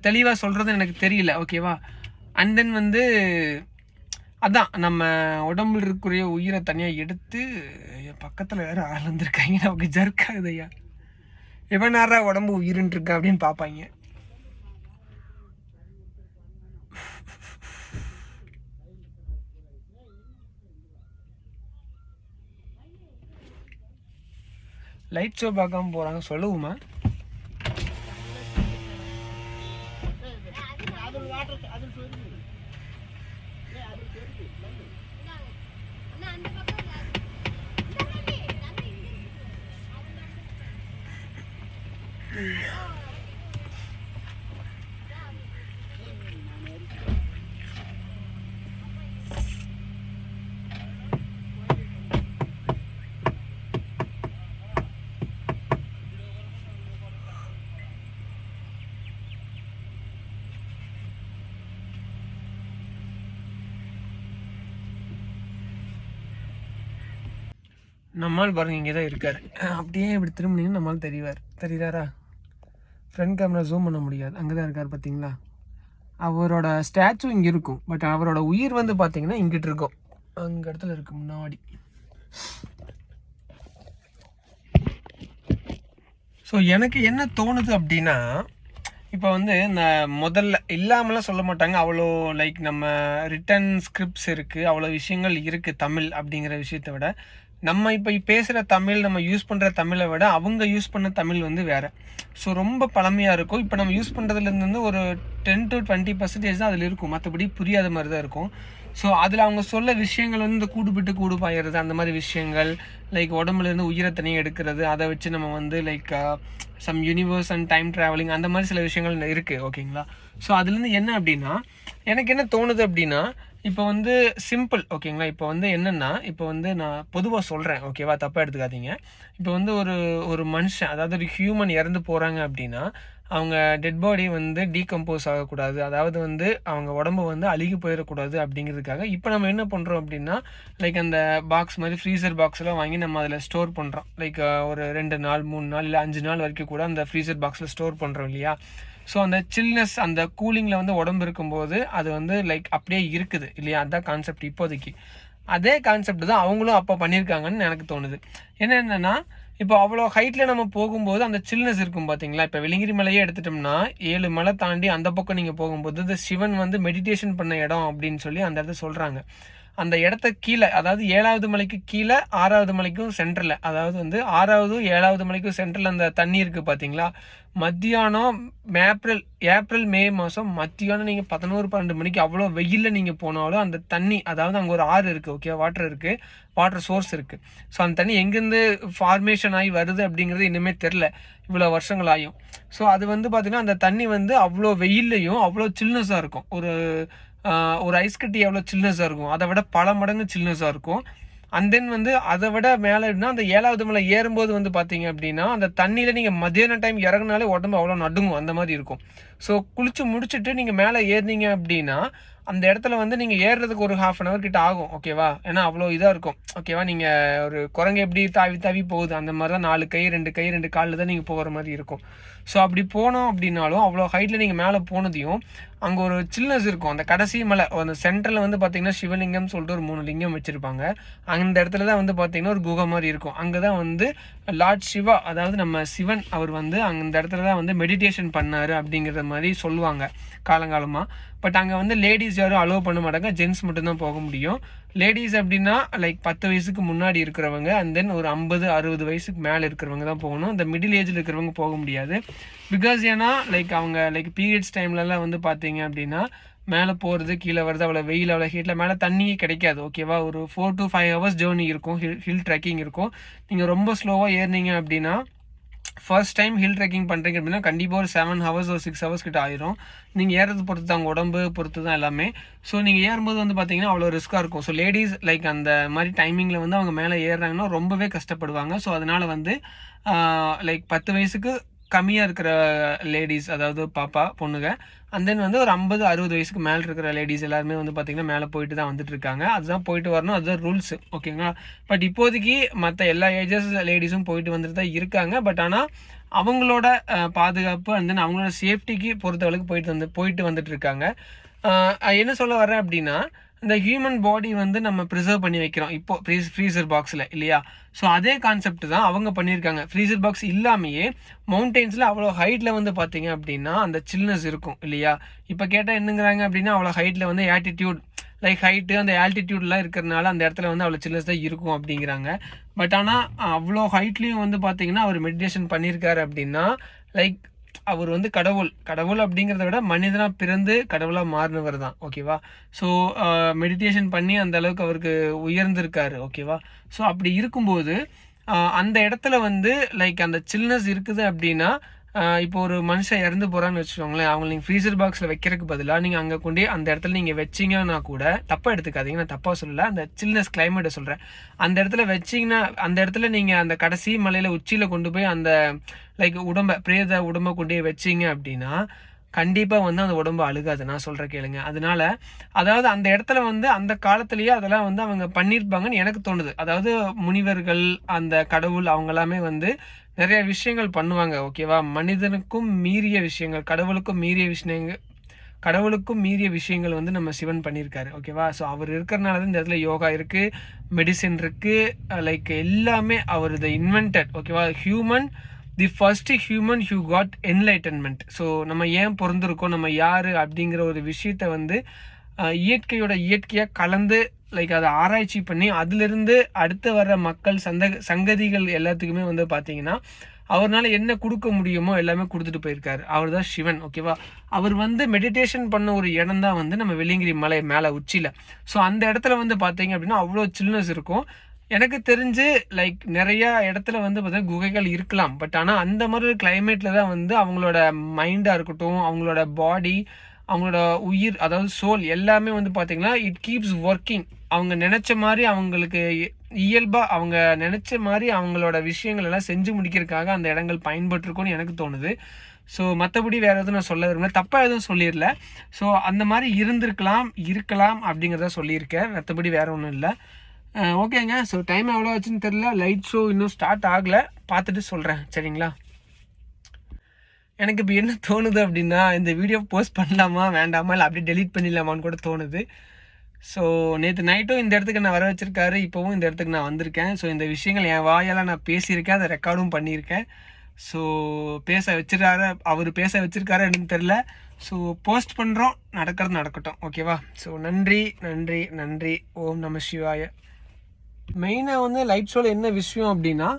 தெளிவாக சொல்கிறது எனக்கு தெரியல. ஓகேவா? அண்ட் தென் வந்து அதான் நம்ம உடம்புல இருக்கிற உயிரை தனியாக எடுத்து பக்கத்தில் வேறு ஆள் வந்துருக்காங்க, நமக்கு ஜர்க் ஆகுது. ஐயா இவன் நேரா உடம்பு உயிரின்னு இருக்கா அப்படின்னு பார்ப்பாங்க. லைட் ஷோ பார்க்காம போகிறாங்க, சொல்லுவோமா? நம்மால் பாருங்க இங்கே தான் இருக்கார். அப்படியே இப்படி திரும்பினீங்கன்னா நம்மால் தெரியுறாரா? ஃப்ரண்ட் கேமரா ஜூம் பண்ண முடியாது, அங்கே தான் இருக்கார் பார்த்தீங்களா? அவரோட ஸ்டாச்சு இங்கே இருக்கும், பட் அவரோட உயிர் வந்து பார்த்தீங்கன்னா இங்கிட்டு இருக்கும், அங்கே இடத்துல இருக்கு முன்னாடி. ஸோ எனக்கு என்ன தோணுது அப்படின்னா, இப்போ வந்து இந்த முதல்ல இல்லாமலாம் சொல்ல மாட்டாங்க, அவ்வளோ லைக் நம்ம ரிட்டன் ஸ்கிரிப்ட்ஸ் இருக்குது, அவ்வளோ விஷயங்கள் இருக்குது தமிழ் அப்படிங்கிற விஷயத்தை விட, நம்ம இப்போ பேசுகிற தமிழ், நம்ம யூஸ் பண்ணுற தமிழை விட அவங்க யூஸ் பண்ண தமிழ் வந்து வேறு. ஸோ ரொம்ப பழமையாக இருக்கும். இப்போ நம்ம யூஸ் பண்ணுறதுலேருந்து வந்து ஒரு 10 to 20% தான் அதில் இருக்கும், மற்றபடி புரியாத மாதிரி தான் இருக்கும். ஸோ அதில் அவங்க சொல்ல விஷயங்கள் வந்து இந்த கூடு விட்டு கூடு பாயிறது, அந்த மாதிரி விஷயங்கள், லைக் உடம்புலேருந்து உயிரை தனியாக எடுக்கிறது, அதை வச்சு நம்ம வந்து like some universe and time travelling, அந்த மாதிரி சில விஷயங்கள் இருக்குது. ஓகேங்களா? ஸோ அதுலேருந்து என்ன அப்படின்னா, எனக்கு என்ன தோணுது அப்படின்னா, இப்போ வந்து சிம்பிள். ஓகேங்களா? இப்போ வந்து என்னென்னா, இப்போ வந்து நான் பொதுவாக சொல்கிறேன். ஓகேவா? தப்பாக எடுத்துக்காதீங்க. இப்போ வந்து ஒரு மனுஷன், அதாவது ஒரு ஹியூமன் இறந்து போகிறாங்க அப்படின்னா, அவங்க டெட் பாடி வந்து டீகம்போஸ் ஆகக்கூடாது, அதாவது வந்து அவங்க உடம்பு வந்து அழுகி போயிடக்கூடாது அப்படிங்கிறதுக்காக இப்போ நம்ம என்ன பண்ணுறோம் அப்படின்னா, லைக் அந்த பாக்ஸ் மாதிரி ஃப்ரீசர் பாக்ஸ்லாம் வாங்கி நம்ம அதில் ஸ்டோர் பண்ணுறோம். லைக் ஒரு 2 நாள் 3 நாள் இல்லை 5 நாள் வரைக்கும் கூட அந்த ஃப்ரீசர் பாக்ஸில் ஸ்டோர் பண்ணுறோம் இல்லையா? ஸோ அந்த சில்னஸ், அந்த கூலிங்கில் வந்து உடம்பு இருக்கும்போது அது வந்து லைக் அப்படியே இருக்குது இல்லையா? அதுதான் கான்செப்ட் இப்போதைக்கு. அதே கான்செப்ட் தான் அவங்களும் அப்போ பண்ணியிருக்காங்கன்னு எனக்கு தோணுது. என்னென்னா, இப்போ அவ்வளோ ஹைட்டில் நம்ம போகும்போது அந்த சில்னஸ் இருக்கும் பார்த்தீங்களா? இப்போ வெள்ளிங்கிரி மலையே எடுத்துட்டோம்னா 7 மலை தாண்டி அந்த பக்கம் நீங்கள் போகும்போது இந்த சிவன் வந்து மெடிடேஷன் பண்ண இடம் அப்படின்னு சொல்லி அந்த இடத்த சொல்கிறாங்க. அந்த இடத்த கீழே, அதாவது 7வது மலைக்கு கீழே 6வது மலைக்கும் சென்டரில், அதாவது வந்து 6வது 7வது மலைக்கும் சென்டரில் அந்த தண்ணி இருக்குது பார்த்தீங்களா? மத்தியானம் ஏப்ரல் மே மாதம் மத்தியானம் நீங்கள் 11-12 மணிக்கு அவ்வளோ வெயிலில் நீங்கள் போனாலும் அந்த தண்ணி, அதாவது அங்கே ஒரு ஆறு இருக்குது. ஓகே, வாட்டர் இருக்குது, வாட்டர் சோர்ஸ் இருக்குது. ஸோ அந்த தண்ணி எங்கேருந்து ஃபார்மேஷன் ஆகி வருது அப்படிங்கிறது இன்னுமே தெரில, இவ்வளோ வருஷங்கள் ஆகும். ஸோ அது வந்து பார்த்திங்கன்னா அந்த தண்ணி வந்து அவ்வளோ வெயில்லையும் அவ்வளோ சில்னஸாக இருக்கும். ஒரு ஒரு ஐஸ் கட்டி எவ்வளோ சில்னஸாக இருக்கும் அதை விட பல மடங்கு சில்னஸாக இருக்கும். அண்ட் தென் வந்து அதை விட மேலே எப்படின்னா அந்த 7வது மலை ஏறும்போது வந்து பார்த்தீங்க அப்படின்னா அந்த தண்ணியில் நீங்கள் மத்தியான டைம் இறங்குனாலே உடம்பு அவ்வளோ நடுங்கும், அந்த மாதிரி இருக்கும். ஸோ குளிச்சு முடிச்சுட்டு நீங்கள் மேலே ஏறினீங்க அப்படின்னா அந்த இடத்துல வந்து நீங்கள் ஏறுறதுக்கு ஒரு 1/2 hour கிட்ட ஆகும், ஓகேவா? ஏன்னா அவ்வளோ இதாக இருக்கும், ஓகேவா? நீங்கள் ஒரு குரங்கு எப்படி தாவி தாவி போகுது அந்த மாதிரி தான் 4 கை 2 காலில் தான் நீங்கள் போகிற மாதிரி இருக்கும். ஸோ அப்படி போனோம் அப்படின்னாலும் அவ்வளோ ஹைட்டில் நீங்கள் மேலே போனதையும் அங்கே ஒரு சில்னஸ் இருக்கும். அந்த கடைசி மலை அந்த சென்டரில் வந்து பார்த்தீங்கன்னா சிவலிங்கம் சொல்லிட்டு ஒரு 3 லிங்கம் வச்சுருப்பாங்க. அந்த இடத்துல தான் வந்து பார்த்தீங்கன்னா ஒரு குகை மாதிரி இருக்கும். அங்கே தான் வந்து லார்ட் சிவா, அதாவது நம்ம சிவன், அவர் வந்து அந்த இடத்துல தான் வந்து மெடிடேஷன் பண்ணார் அப்படிங்கிற மாதிரி சொல்லுவாங்க காலங்காலமாக. பட் அங்கே வந்து லேடிஸ் யாரும் அலோவ் பண்ண மாட்டாங்க, ஜென்ட்ஸ் மட்டும்தான் போக முடியும். லேடிஸ் அப்படின்னா லைக் 10 வயசுக்கு முன்னாடி இருக்கிறவங்க அண்ட் தென் ஒரு 50-60 வயசுக்கு மேலே இருக்கிறவங்க தான் போகணும். இந்த மிடில் ஏஜில் இருக்கிறவங்க போக முடியாது. பிகாஸ் ஏன்னா லைக் அவங்க லைக் பீரியட்ஸ் டைம்லலாம் வந்து பார்த்தீங்க அப்படின்னா மேலே போகிறது கீழே வருது, அவ்வளோ வெயில் அவ்வளோ ஹீட்டில் மேலே தண்ணியே கிடைக்காது, ஓகேவா? ஒரு 4 to 5 hours ஜேர்னி இருக்கும், ஹில் ட்ரெக்கிங் இருக்கும். நீங்கள் ரொம்ப ஸ்லோவாக ஏறினீங்க அப்படின்னா ஃபர்ஸ்ட் டைம் ஹில் ட்ரெக்கிங் பண்ணுறீங்க அப்படின்னா கண்டிப்பாக ஒரு 7 hours ஒரு 6 hours கிட்ட ஆயிரும். நீங்கள் ஏறது பொறுத்து தான், உடம்பு பொறுத்து தான் எல்லாமே. ஸோ நீங்கள் ஏறும்போது வந்து பார்த்தீங்கன்னா அவ்வளோ ரிஸ்க்காக இருக்கும். ஸோ லேடிஸ் லைக் அந்த மாதிரி டைமிங்கில் வந்து அவங்க மேலே ஏறுறாங்கன்னா ரொம்பவே கஷ்டப்படுவாங்க. ஸோ அதனால் வந்து லைக் 10 வயசுக்கு கம்மியாக இருக்கிற லேடிஸ், அதாவது பாப்பா பொண்ணுங்க, அண்ட் தென் வந்து ஒரு 50-60 வயசுக்கு மேலே இருக்கிற லேடிஸ் எல்லாருமே வந்து பார்த்திங்கன்னா மேலே போயிட்டு தான் வந்துட்டு இருக்காங்க. அதுதான் போயிட்டு வரணும், அதுதான் ரூல்ஸு, ஓகேங்களா? பட் இப்போதைக்கு மற்ற எல்லா ஏஜஸ் லேடிஸும் போயிட்டு வந்துட்டு தான் இருக்காங்க. பட் ஆனால் அவங்களோட பாதுகாப்பு அண்ட் தென் அவங்களோட சேஃப்டிக்கு பொறுத்தவரைக்கும் போயிட்டு வந்துட்டு இருக்காங்க. என்ன சொல்ல வரேன் அப்படின்னா இந்த ஹியூமன் பாடி வந்து நம்ம ப்ரிசர்வ் பண்ணி வைக்கிறோம் இப்போ ஃப்ரீசர் பாக்ஸில், இல்லையா? ஸோ அதே கான்செப்ட் தான் அவங்க பண்ணியிருக்காங்க. ஃப்ரீசர் பாக்ஸ் இல்லாமையே மவுண்டெயின்ஸில் அவ்வளோ ஹைட்டில் வந்து பார்த்தீங்க அப்படின்னா அந்த சில்னஸ் இருக்கும், இல்லையா? இப்போ கேட்டால் என்னங்கிறாங்க அப்படின்னா அவ்வளோ ஹைட்டில் வந்து ஆட்டிடியூட் லைக் ஹைட்டு அந்த ஆல்டிடியூட்லாம் இருக்கிறனால அந்த இடத்துல வந்து அவ்வளோ சில்னஸ் தான் இருக்கும் அப்படிங்கிறாங்க. பட் ஆனால் அவ்வளோ ஹைட்லேயும் வந்து பார்த்தீங்கன்னா அவர் மெடிடேஷன் பண்ணியிருக்காரு அப்படின்னா லைக் அவர் வந்து கடவுள் அப்படிங்கிறத விட மனிதனாக பிறந்து கடவுளாக மாறினவர் தான், ஓகேவா? ஸோ மெடிடேஷன் பண்ணி அந்த அளவுக்கு அவருக்கு உயர்ந்திருக்காரு, ஓகேவா? ஸோ அப்படி இருக்கும்போது அந்த இடத்துல வந்து லைக் அந்த சில்னஸ் இருக்குது அப்படின்னா இப்போ ஒரு மனுஷன் இறந்து போகிறான்னு வச்சுக்கோங்களேன், அவங்க நீங்கள் ஃப்ரீசர் பாக்ஸில் வைக்கிறதுக்கு பதிலாக நீங்கள் அங்கே கொண்டே அந்த இடத்துல நீங்கள் வச்சிங்கன்னா கூட தப்பாக எடுத்துக்காதீங்க, நான் தப்பாக சொல்லலை, அந்த சில்னஸ் கிளைமேட்டை சொல்கிறேன். அந்த இடத்துல வச்சிங்கன்னா அந்த இடத்துல நீங்கள் அந்த கடைசி மலையில் உச்சியில் கொண்டு போய் அந்த லைக் பிரேத உடம்பை கொண்டு போய் வச்சிங்க அப்படின்னா கண்டிப்பாக வந்து அந்த உடம்பு அழுகாது, நான் சொல்கிற கேளுங்க. அதனால அதாவது அந்த இடத்துல வந்து அந்த காலத்திலேயே அதெல்லாம் வந்து அவங்க பண்ணியிருப்பாங்கன்னு எனக்கு தோணுது. அதாவது முனிவர்கள் அந்த கடவுள் அவங்க எல்லாமே வந்து நிறைய விஷயங்கள் பண்ணுவாங்க, ஓகேவா? மனிதனுக்கும் மீறிய விஷயங்கள், கடவுளுக்கும் மீறிய விஷயங்கள் வந்து நம்ம சிவன் பண்ணியிருக்காரு, ஓகேவா? ஸோ அவர் இருக்கிறனால தான் இந்த இடத்துல யோகா இருக்குது, மெடிசின் இருக்குது, லைக் எல்லாமே அவர் இதை இன்வென்டட், ஓகேவா? The first human who got enlightenment. So நம்ம ஏன் பிறந்திருக்கோம், நம்ம யார் அப்படிங்கிற ஒரு விஷயத்த வந்து இயற்கையாக கலந்து லைக் அதை ஆராய்ச்சி பண்ணி அதிலிருந்து அடுத்து வர்ற மக்கள் சங்கதிகள் எல்லாத்துக்குமே வந்து பார்த்தீங்கன்னா அவர்னால என்ன கொடுக்க முடியுமோ எல்லாமே கொடுத்துட்டு போயிருக்காரு. அவர் தான் சிவன், ஓகேவா? அவர் வந்து மெடிடேஷன் பண்ண ஒரு இடம் தான் வந்து நம்ம வெள்ளியங்கிரி மலை மேலே உச்சியில். ஸோ அந்த இடத்துல வந்து பார்த்தீங்க அப்படின்னா அவ்வளோ சில்னஸ் இருக்கும். எனக்கு தெரிஞ்சு லைக் நிறையா இடத்துல வந்து பார்த்தீங்கன்னா குகைகள் இருக்கலாம். பட் ஆனால் அந்த மாதிரி ஒரு கிளைமேட்டில் தான் வந்து அவங்களோட மைண்டாக இருக்கட்டும், அவங்களோட பாடி, அவங்களோட உயிர், அதாவது சோல் எல்லாமே வந்து பார்த்தீங்கன்னா இட் கீப்ஸ் ஒர்க்கிங். அவங்க நினச்ச மாதிரி அவங்களுக்கு இயல்பாக அவங்க நினச்ச மாதிரி அவங்களோட விஷயங்கள் எல்லாம் செஞ்சு முடிக்கிறதுக்காக அந்த இடங்கள் பயன்பட்டுருக்கும்னு எனக்கு தோணுது. ஸோ மற்றபடி வேறு எதுவும் நான் சொல்ல விரும்பல, தப்பாக எதுவும் சொல்லிடல. ஸோ அந்த மாதிரி இருக்கலாம் அப்படிங்கிறத சொல்லியிருக்கேன், மற்றபடி வேறு ஒன்றும் இல்லை. ஓகேங்க. ஸோ டைம் எவ்வளோ ஆச்சுன்னு தெரில, லைட் ஷோ இன்னும் ஸ்டார்ட் ஆகலை, பார்த்துட்டு சொல்கிறேன், சரிங்களா? எனக்கு இப்போ என்ன தோணுது அப்படின்னா இந்த வீடியோ போஸ்ட் பண்ணலாமா வேண்டாமா இல்லை அப்படியே டெலீட் பண்ணிடலாமான்னு கூட தோணுது. ஸோ நேற்று நைட்டும் இந்த இடத்துக்கு நான் வர வச்சுருக்காரு, இப்போவும் இந்த இடத்துக்கு நான் வந்திருக்கேன். ஸோ இந்த விஷயங்கள் என் வாயால் நான் பேசியிருக்கேன், அதை ரெக்கார்டும் பண்ணியிருக்கேன். ஸோ அவர் பேச வச்சுருக்காரு எனக்கு தெரில. ஸோ போஸ்ட் பண்ணுறோம், நடக்கட்டும், ஓகேவா? ஸோ நன்றி. ஓம் நம சிவாய. மெயினாக வந்து லைட் ஷோவில் என்ன விஷயம் அப்படின்னா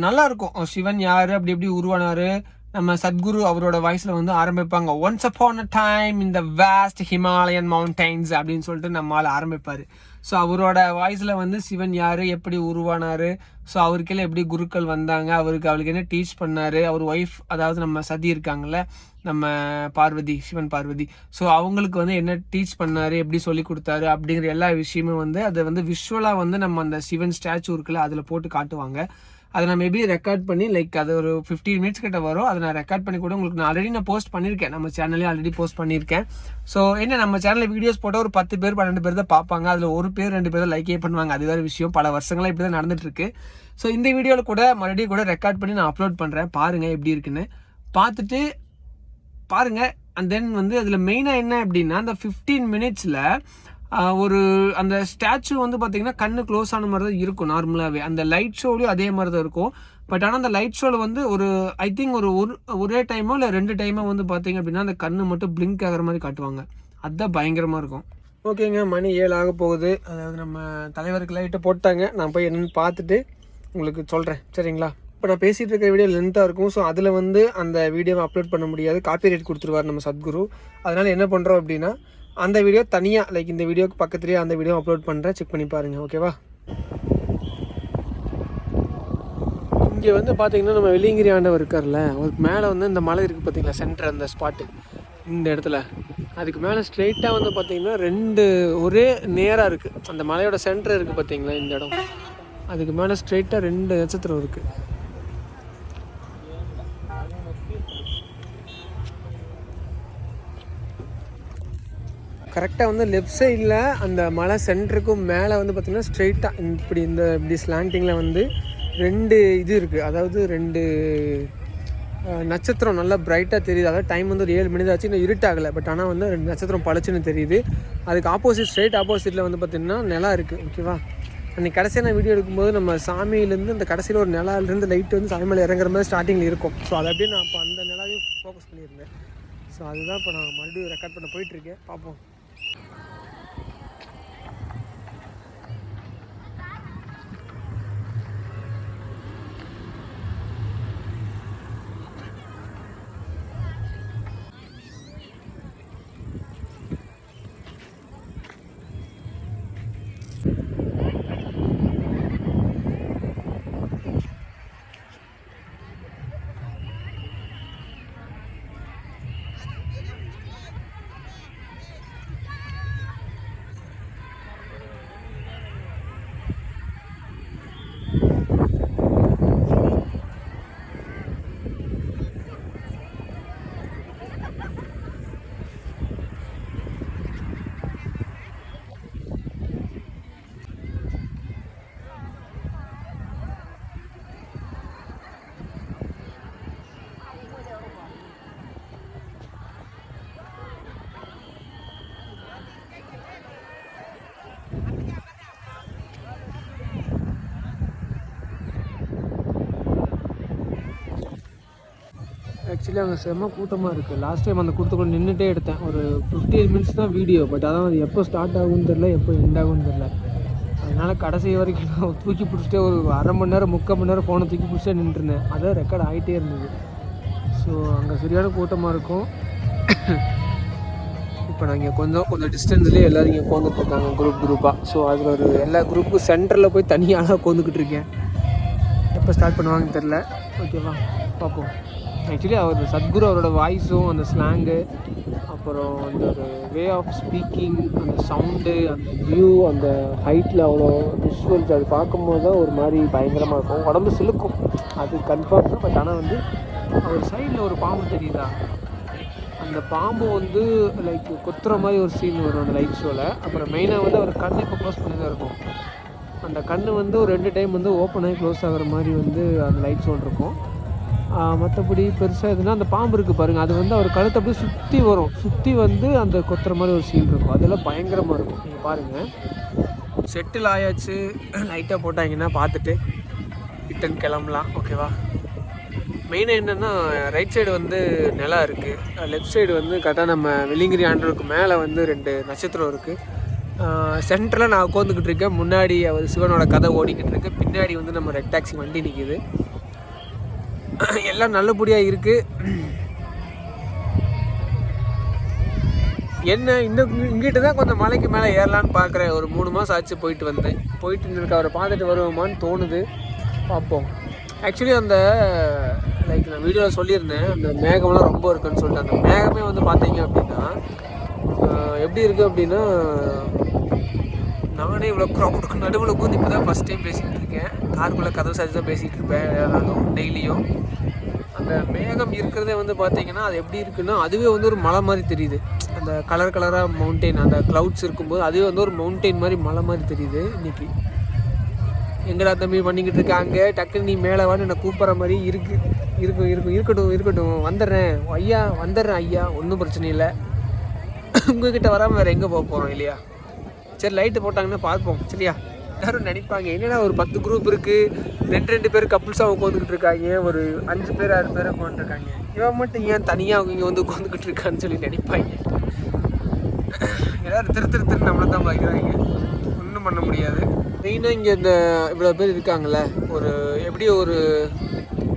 நல்லாயிருக்கும். சிவன் யார், அப்படி எப்படி உருவானார், நம்ம சத்குரு அவரோட வாய்ஸில் வந்து ஆரம்பிப்பாங்க. Once upon a time in the waste Himalayan mountains அப்படின்னு சொல்லிட்டு நம்மளால் ஆரம்பிப்பார். ஸோ அவரோட வாய்ஸில் வந்து சிவன் யார், எப்படி உருவானார், ஸோ அவருக்கெல்லாம் எப்படி குருக்கள் வந்தாங்க, அவளுக்கு என்ன டீச் பண்ணார், அவர் ஒய்ஃப் அதாவது நம்ம சதி இருக்காங்கள்ல, நம்ம பார்வதி, சிவன் பார்வதி, ஸோ அவங்களுக்கு வந்து என்ன டீச் பண்ணார், எப்படி சொல்லி கொடுத்தாரு அப்படிங்கிற எல்லா விஷயமும் வந்து அதை வந்து விஷுவலாக வந்து நம்ம அந்த சிவன் ஸ்டாச்சு இருக்குல்ல அதில் போட்டு காட்டுவாங்க. அதை நான் மேபி ரெக்கார்ட் பண்ணி லைக் அது ஒரு 15 மினிட்ஸ் கிட்ட வரும். அதை நான் ரெக்கார்ட் பண்ணி கூட உங்களுக்கு நான் ஆல்ரெடி போஸ்ட் பண்ணியிருக்கேன், நம்ம சேனல்லே ஆல்ரெடி போஸ்ட் பண்ணியிருக்கேன். ஸோ என்ன நம்ம சேனலில் வீடியோஸ் போட்டால் ஒரு 10 பேர் 12 பேர் தான் பார்ப்பாங்க, அதில் ஒரு பேர் 2 பேர் தான் லைக்கே பண்ணுவாங்க. அது வேறு விஷயம், பல வருஷங்களாக இப்படி தான் நடந்துட்டுருக்கு. ஸோ இந்த வீடியோவில் கூட மறுபடியும் கூட ரெக்கார்ட் பண்ணி நான் அப்லோட் பண்ணுறேன், பாருங்கள் எப்படி இருக்குன்னு பார்த்துட்டு பாருங்கள். அண்ட் தென் வந்து அதில் மெயினாக என்ன அப்படின்னா அந்த 15 மினிட்ஸில் ஒரு அந்த ஸ்டாச்சு வந்து பார்த்தீங்கன்னா கண்ணு க்ளோஸ் ஆன மாதிரி தான் இருக்கும் நார்மலாகவே. அந்த லைட் ஷோலையும் அதே மாதிரி தான் இருக்கும். பட் ஆனால் அந்த லைட் ஷோவில் வந்து ஒரு ஐ திங்க் ஒரே டைமோ இல்லை 2 டைமோ வந்து பார்த்தீங்க அப்படின்னா அந்த கண்ணு மட்டும் பிளிங்க் ஆகிற மாதிரி காட்டுவாங்க. அதுதான் பயங்கரமாக இருக்கும். ஓகேங்க, மணி 7 ஆக போகுது. அதாவது நம்ம தலைவருக்கு லைட்டை போட்டாங்க. நான் போய் என்னென்னு பார்த்துட்டு உங்களுக்கு சொல்கிறேன், சரிங்களா? இப்போ நான் பேசிகிட்டு இருக்க வீடியோ லென்த்தாக இருக்கும். ஸோ அதில் வந்து அந்த வீடியோவை அப்லோட் பண்ண முடியாது, காப்பிரைட் கொடுத்துருவார் நம்ம சத்குரு. அதனால் என்ன பண்ணுறோம் அப்படின்னா அந்த வீடியோ தனியாக லைக் இந்த வீடியோக்கு பக்கத்துலேயே அந்த வீடியோ அப்லோட் பண்ணுறேன், செக் பண்ணி பாருங்கள், ஓகேவா? இங்கே வந்து பார்த்தீங்கன்னா நம்ம வெள்ளியங்கிரி ஆண்டவர் இருக்கார்ல, அவருக்கு மேலே வந்து இந்த மலை இருக்குது பார்த்தீங்களா, சென்டர் அந்த ஸ்பாட்டு இந்த இடத்துல. அதுக்கு மேலே ஸ்ட்ரெயிட்டாக வந்து பார்த்தீங்கன்னா 2 ஒரே நேராக இருக்குது. அந்த மலையோட சென்டர் இருக்குது பார்த்தீங்களா இந்த இடம், அதுக்கு மேலே ஸ்ட்ரெயிட்டாக 2 நட்சத்திரம் இருக்குது. கரெக்டாக வந்து லெஃப்ட் சைடில் அந்த மலை சென்டருக்கும் மேலே வந்து பார்த்திங்கன்னா ஸ்ட்ரெயிட்டாக இப்படி ஸ்லாண்டிங்கில் வந்து 2 இது இருக்குது. அதாவது 2 நட்சத்திரம் நல்லா பிரைட்டாக தெரியுது. அதாவது டைம் வந்து ஒரு 7 மணி தான் ஆச்சு, இன்னும் இருட்டாகலை. பட் ஆனால் வந்து 2 நட்சத்திரம் பழச்சுன்னு தெரியுது. அதுக்கு ஆப்போசிட் ஸ்ட்ரெயிட் ஆப்போசிட்டில் வந்து பார்த்திங்கன்னா நிலா இருக்குது, ஓகேவா? அன்றைக்கி கடைசியாக நான் வீடியோ எடுக்கும்போது நம்ம சாமியிலேருந்து அந்த கடைசியில் ஒரு நிலாவிலேருந்து லைட் வந்து சாமி மேலே இறங்குற மாதிரி ஸ்டார்டிங்கில் இருக்கும். ஸோ அதை அப்படியே நான் அப்போ அந்த நிலாவையும் ஃபோக்கஸ் பண்ணியிருந்தேன். ஸோ அதுதான் இப்போ நான் மறுபடியும் ரெக்கார்ட் பண்ண போயிட்டுருக்கேன், பார்ப்போம். ஆக்சுவலி அங்கே செம்ம கூட்டமாக இருக்குது. லாஸ்ட் டைம் அந்த கூட்டத்துக்குள்ள நின்றுட்டே எடுத்தேன். ஒரு 15 மினிட்ஸ் தான் வீடியோ. பட் அதான் அது எப்போ ஸ்டார்ட் ஆகும்னு தெரில, எப்போ எண்ட் ஆகும்னு தெரில. அதனால் கடைசி வரைக்கும் நான் தூக்கி பிடிச்சிட்டே ஒரு அரை மணி நேரம் 3/4 மணி நேரம் ஃபோனை தூக்கி பிடிச்சிட்டே நின்றுருந்தேன். அதான் ரெக்கார்ட் ஆகிட்டே இருந்தது. ஸோ அங்கே சரியான கூட்டமாக இருக்கும். இப்போ நாங்கள் கொஞ்சம் டிஸ்டன்ஸ்லேயே எல்லோரும் இங்கே உட்காந்துட்ருக்காங்க குரூப்பாக. ஸோ அதில் ஒரு எல்லா குரூப்புக்கும் சென்டரில் போய் தனியாக உட்காந்துக்கிட்டு இருக்கேன். எப்போ ஸ்டார்ட் பண்ணுவாங்கன்னு தெரில, ஓகேவா? பார்ப்போம். ஆக்சுவலி அவர் சத்குரு அவரோட வாய்ஸும் அந்த ஸ்லாங்கு, அப்புறம் அந்த ஒரு வே ஆஃப் ஸ்பீக்கிங், அந்த சவுண்டு, அந்த வியூ, அந்த ஹைட்டில் அவ்வளோ விஷுவல்ஸ் அது பார்க்கும்போது தான் ஒரு மாதிரி பயங்கரமாக இருக்கும். உடம்பு சிலுக்கும், அது கன்ஃபார்ம் தான். பட் ஆனால் வந்து அவர் சைடில் ஒரு பாம்பு தெரியுதா, அந்த பாம்பு வந்து லைக் கொத்துற மாதிரி ஒரு சீன் வரும் அந்த லைட் ஷோவில். அப்புறம் மெயினாக வந்து அவர் கண்ணு இப்போ க்ளோஸ் பண்ணி தான் இருக்கும். அந்த கண்ணு வந்து ஒரு 2 டைம் வந்து ஓப்பன் ஆகி க்ளோஸ் ஆகிற மாதிரி வந்து அந்த லைட் ஷோ இருக்கும். மற்றபடி பெருசாக எதுனா அந்த பாம்பு இருக்குது பாருங்கள், அது வந்து அவர் கழுத்தை அப்படியே சுற்றி வந்து அந்த கொத்துற மாதிரி ஒரு சீன் இருக்கும். அதெல்லாம் பயங்கரமாக இருக்கும். நீங்கள் பாருங்கள், செட்டில் ஆயாச்சு, லைட்டாக போட்டாங்கன்னா பார்த்துட்டு ரிட்டன் கிளம்பலாம், ஓகேவா? மெயினாக என்னென்னா ரைட் சைடு வந்து நிலா இருக்குது, லெஃப்ட் சைடு வந்து கரெக்டாக நம்ம வெள்ளியங்கிரி ஆண்டவருக்கு மேலே வந்து 2 நட்சத்திரம் இருக்குது. சென்டரில் நான் உட்காந்துக்கிட்டு இருக்கேன். முன்னாடி அவர் சிவனோட கதை ஓடிக்கிட்டு இருக்கு. பின்னாடி வந்து நம்ம ரெட் டாக்ஸி வண்டி நிற்கிது. எல்லாம் நல்லபடியாக இருக்குது. என்ன இங்கிட்ட தான் கொஞ்சம் மலைக்கு மேலே ஏறலான்னு பார்க்குறேன். ஒரு 3 மாதம் ஆச்சு போயிட்டு வந்தேன். போயிட்டு இருக்க அவரை பார்த்துட்டு வருவோமான்னு தோணுது, பார்ப்போம். ஆக்சுவலி அந்த லைக் நான் வீடியோவில் சொல்லியிருந்தேன், அந்த மேகம்லாம் ரொம்ப இருக்குன்னு சொல்லிட்டு. அந்த மேகமே வந்து பார்த்தீங்க அப்படின்னா எப்படி இருக்குது அப்படின்னா, நானே இவ்வளோ க்ரௌடுக்கு நடுவில் உட்காந்து இப்போ தான் ஃபஸ்ட் டைம் பேசிக்கிட்டு இருக்கேன். காருக்குள்ளே கதவு சார்ஜ் தான் பேசிகிட்டு இருப்பேன் ஏதாலும் டெய்லியும். அந்த மேகம் இருக்கிறதே வந்து பார்த்தீங்கன்னா அது எப்படி இருக்குன்னா, அதுவே வந்து ஒரு மலை மாதிரி தெரியுது. அந்த கலராக மவுண்டெயின், அந்த க்ளவுட்ஸ் இருக்கும்போது அதுவே வந்து ஒரு மவுண்டெயின் மாதிரி மலை மாதிரி தெரியுது. இன்றைக்கி எங்கடா தம்பி பண்ணிக்கிட்டு இருக்காங்க, டக்குன்னு நீ மேலே வான்னு என்னை கூப்பிட்ற மாதிரி இருக்கட்டும் வந்துடுறேன் ஐயா, ஒன்றும் பிரச்சனை இல்லை. உங்ககிட்ட வராமல் வேறு எங்கே போக போகிறோம் இல்லையா? சரி, லைட்டு போட்டாங்கன்னா பார்ப்போம் சரியா? எல்லோரும் நினைப்பாங்க என்னடா ஒரு 10 குரூப் இருக்குது, 2 பேர் கப்புள்ஸாக உட்காந்துக்கிட்டு இருக்காங்க, ஒரு 5 பேர் 6 பேர் உட்காந்துருக்காங்க, இவன் மட்டும் ஏன் தனியாக அவங்க இங்கே வந்து உட்காந்துக்கிட்டு இருக்கான்னு சொல்லி நினைப்பாங்க. எல்லோரும் திரு நம்மளை தான் பார்க்குறாங்க, ஒன்றும் பண்ண முடியாது. மெயினாக இங்கே இந்த இவ்வளோ பேர் இருக்காங்களே, ஒரு எப்படி ஒரு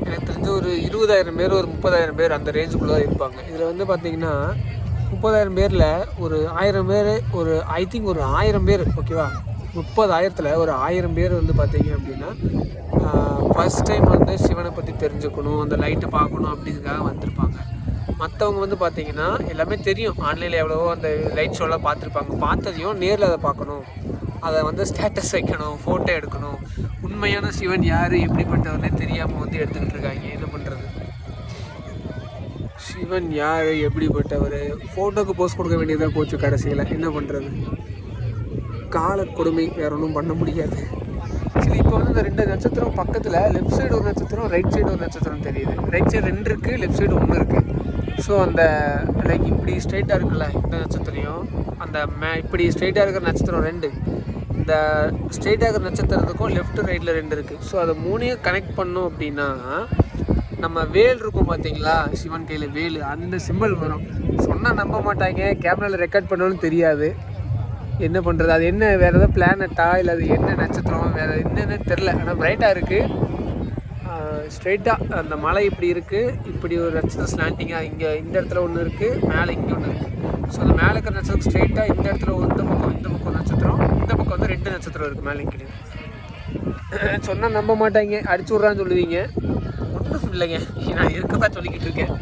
எனக்கு தெரிஞ்ச ஒரு 20,000 பேர் ஒரு 30,000 பேர் அந்த ரேஞ்சுக்குள்ளே தான் இருப்பாங்க. இதில் வந்து பார்த்திங்கன்னா 30,000 பேரில் ஒரு 1000 பேர், ஒரு ஐ திங்க் ஒரு 1000 பேர் ஓகேவா, 30,000ல் ஒரு 1000 பேர் வந்து பார்த்திங்க அப்படின்னா ஃபஸ்ட் டைம் வந்து சிவனை பற்றி தெரிஞ்சுக்கணும், அந்த லைட்டை பார்க்கணும் அப்படிங்கிறதுக்காக வந்திருப்பாங்க. மற்றவங்க வந்து பார்த்திங்கன்னா எல்லாமே தெரியும், ஆன்லைனில் எவ்வளவோ அந்த லைட் ஷோலாம் பார்த்துருப்பாங்க. பார்த்ததையும் நேரில் அதை பார்க்கணும், அதை வந்து ஸ்டேட்டஸ் வைக்கணும், ஃபோட்டோ எடுக்கணும். உண்மையான சிவன் யார் எப்படிப்பட்டவர்னே தெரியாமல் வந்து எடுத்துக்கிட்டு இருக்காங்க. என்ன பண்ணுறது? சிவன் யார் எப்படிப்பட்டவர் ஃபோட்டோக்கு போஸ்ட் கொடுக்க வேண்டியதாக போச்சு கடைசியில். என்ன பண்ணுறது? கால கொடுமை, வேறு ஒன்றும் பண்ண முடியாது. சரி, இப்போ வந்து இந்த 2 நட்சத்திரம் பக்கத்தில் லெஃப்ட் சைடு ஒரு நட்சத்திரம், ரைட் சைடு ஒரு நட்சத்திரம் தெரியுது. ரைட் சைடு 2 இருக்குது, லெஃப்ட் சைடு 1 இருக்குது. ஸோ அந்த லைக் இப்படி ஸ்ட்ரைட்டாக இருக்குல்ல இந்த நட்சத்திரம், அந்த இப்படி ஸ்ட்ரைட்டாக இருக்கிற நட்சத்திரம் 2, இந்த ஸ்ட்ரைட்டாக இருக்கிற நட்சத்திரத்துக்கும் லெஃப்ட் ரைட்டில் 2 இருக்குது. ஸோ அதை 3ஐயும் கனெக்ட் பண்ணோம் அப்படின்னா நம்ம வேல் இருக்கும் பார்த்தீங்களா, சிவன் கையில் வேல், அந்த சிம்பிள் வரும். சொன்னால் நம்ப மாட்டாங்க, கேமராவில் ரெக்கார்ட் பண்ணணும்னு தெரியாது. என்ன பண்ணுறது? அது என்ன வேறு ஏதாவது பிளானட்டா இல்லை அது என்ன நட்சத்திரம் வேறு என்னென்னு தெரில. ஆனால் பிரைட்டாக இருக்குது. ஸ்ட்ரைட்டாக அந்த மலை இப்படி இருக்குது, இப்படி ஒரு நட்சத்திரம் ஸ்லாண்டிங்காக இங்கே இந்த இடத்துல ஒன்று இருக்குது, மேலே இங்கே ஒன்று இருக்குது. ஸோ அந்த மேலே இருக்கிற நட்சத்திரம் ஸ்ட்ரைட்டாக இந்த இடத்துல இந்த பக்கம் நட்சத்திரம், இந்த பக்கம் வந்து 2 நட்சத்திரம் இருக்குது மேலே இங்கே. சொன்னால் நம்ப மாட்டாங்க, அடிச்சு விட்றான்னு சொல்லுவீங்க. ஒன்றும் இல்லைங்க, நான் இருக்கதான் சொல்லிக்கிட்டு இருக்கேன்.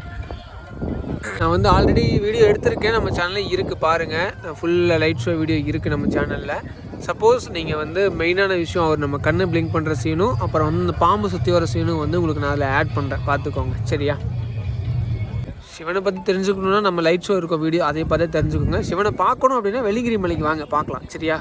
நான் வந்து ஆல்ரெடி வீடியோ எடுத்திருக்கேன், நம்ம சேனலில் இருக்குது பாருங்கள். ஃபுல்லாக லைட் ஷோ வீடியோ இருக்குது நம்ம சேனலில். சப்போஸ் நீங்கள் வந்து மெயினான விஷயம் அவர் நம்ம கண்ணு பிளிங்க் பண்ணுற சீனும், அப்புறம் வந்து இந்த பாம்பு சுற்றி வர சீனும் வந்து உங்களுக்கு நான் அதில் ஆட் பண்ணுறேன், பார்த்துக்கோங்க சரியா? சிவனை பற்றி தெரிஞ்சுக்கணுன்னா நம்ம லைட் ஷோ இருக்க வீடியோ அதை பார்த்து தெரிஞ்சுக்கோங்க. சிவனை பார்க்கணும் அப்படின்னா வெள்ளிங்கிரி மலைக்கு வாங்க, பார்க்கலாம் சரியா?